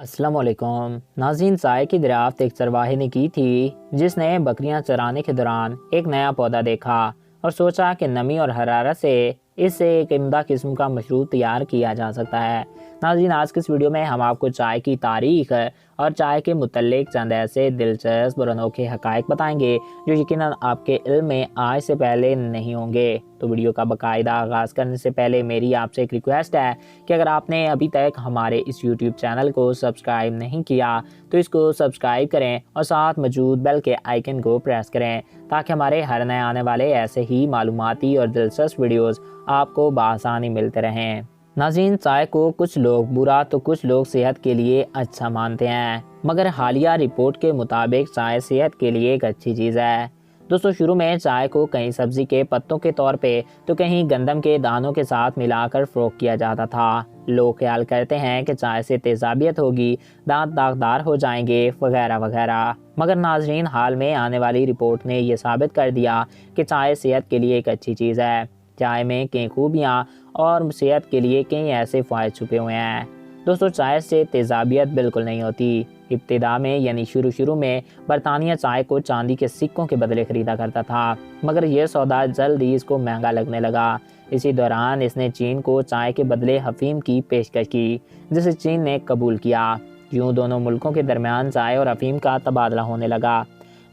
السلام علیکم ناظرین، چائے کی دریافت ایک چرواہے نے کی تھی جس نے بکریاں چرانے کے دوران ایک نیا پودا دیکھا اور سوچا کہ نمی اور حرارت سے اس سے ایک عمدہ قسم کا مشروب تیار کیا جا سکتا ہے۔ ناظرین، آج کے اس ویڈیو میں ہم آپ کو چائے کی تاریخ اور چائے کے متعلق چند ایسے دلچسپ اور انوکھے حقائق بتائیں گے جو یقیناً آپ کے علم میں آج سے پہلے نہیں ہوں گے۔ تو ویڈیو کا باقاعدہ آغاز کرنے سے پہلے میری آپ سے ایک ریکویسٹ ہے کہ اگر آپ نے ابھی تک ہمارے اس یوٹیوب چینل کو سبسکرائب نہیں کیا تو اس کو سبسکرائب کریں اور ساتھ موجود بیل کے آئیکن کو پریس کریں تاکہ ہمارے ہر نئے آنے والے ایسے ہی معلوماتی اور دلچسپ ویڈیوز آپ کو بآسانی ملتے رہیں۔ ناظرین، چائے کو کچھ لوگ برا تو کچھ لوگ صحت کے لیے اچھا مانتے ہیں، مگر حالیہ رپورٹ کے مطابق چائے صحت کے لیے ایک اچھی چیز ہے۔ دوستو، شروع میں چائے کو کہیں سبزی کے پتوں کے طور پہ تو کہیں گندم کے دانوں کے ساتھ ملا کر فروخت کیا جاتا تھا۔ لوگ خیال کرتے ہیں کہ چائے سے تیزابیت ہوگی، دانت داغدار ہو جائیں گے وغیرہ وغیرہ، مگر ناظرین، حال میں آنے والی رپورٹ نے یہ ثابت کر دیا کہ چائے صحت کے لیے ایک اچھی چیز ہے۔ چائے میں کئی خوبیاں اور صحت کے لیے کئی ایسے فوائد چھپے ہوئے ہیں۔ دوستو، چائے سے تیزابیت بالکل نہیں ہوتی۔ ابتدا میں یعنی شروع میں برطانیہ چائے کو چاندی کے سکوں کے بدلے خریدا کرتا تھا، مگر یہ سودا جلد ہی اس کو مہنگا لگنے لگا۔ اسی دوران اس نے چین کو چائے کے بدلے افیم کی پیشکش کی، جسے چین نے قبول کیا۔ یوں دونوں ملکوں کے درمیان چائے اور افیم کا تبادلہ ہونے لگا۔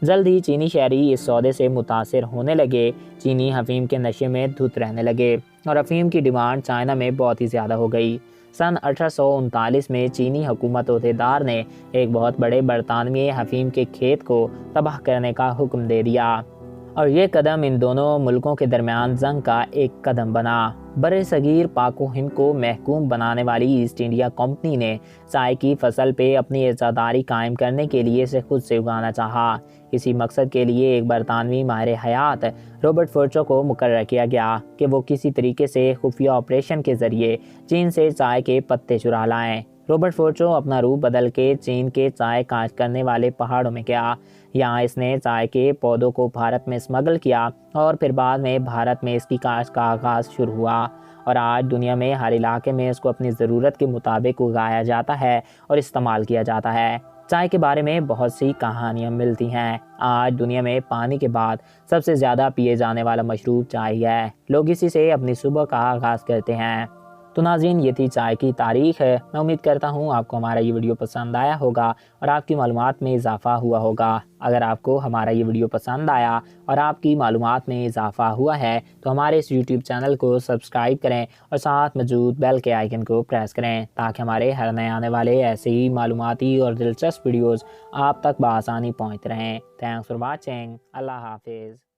جلد ہی چینی شہری اس سودے سے متاثر ہونے لگے۔ چینی افیم کے نشے میں دھت رہنے لگے اور افیم کی ڈیمانڈ چائنا میں بہت ہی زیادہ ہو گئی۔ سن 1839 میں چینی حکومت عہدیدار نے ایک بہت بڑے برطانوی افیم کے کھیت کو تباہ کرنے کا حکم دے دیا، اور یہ قدم ان دونوں ملکوں کے درمیان جنگ کا ایک قدم بنا۔ برصغیر پاک و ہند کو محکوم بنانے والی ایسٹ انڈیا کمپنی نے چائے کی فصل پہ اپنی اقتداری قائم کرنے کے لیے اسے خود سے اگانا چاہا۔ اسی مقصد کے لیے ایک برطانوی ماہر حیات رابرٹ فورچو کو مقرر کیا گیا کہ وہ کسی طریقے سے خفیہ آپریشن کے ذریعے چین سے چائے کے پتے چرا لائیں۔ رابرٹ فورچو اپنا روپ بدل کے چین کے چائے کاشت کرنے والے پہاڑوں میں گیا۔ یہاں اس نے چائے کے پودوں کو بھارت میں اسمگل کیا اور پھر بعد میں بھارت میں اس کی کاشت کا آغاز شروع ہوا، اور آج دنیا میں ہر علاقے میں اس کو اپنی ضرورت کے مطابق اگایا جاتا ہے اور استعمال کیا جاتا ہے۔ چائے کے بارے میں بہت سی کہانیاں ملتی ہیں۔ آج دنیا میں پانی کے بعد سب سے زیادہ پیے جانے والا مشروب چائے ہے۔ لوگ اسی سے اپنی صبح کا آغاز کرتے ہیں۔ تو ناظرین، یہ تھی چائے کی تاریخ ہے۔ میں امید کرتا ہوں آپ کو ہمارا یہ ویڈیو پسند آیا ہوگا اور آپ کی معلومات میں اضافہ ہوا ہوگا۔ اگر آپ کو ہمارا یہ ویڈیو پسند آیا اور آپ کی معلومات میں اضافہ ہوا ہے تو ہمارے اس یوٹیوب چینل کو سبسکرائب کریں اور ساتھ موجود بیل کے آئیکن کو پریس کریں تاکہ ہمارے ہر نئے آنے والے ایسے ہی معلوماتی اور دلچسپ ویڈیوز آپ تک بآسانی پہنچتے رہیں۔ Thanks for watching. اللہ حافظ۔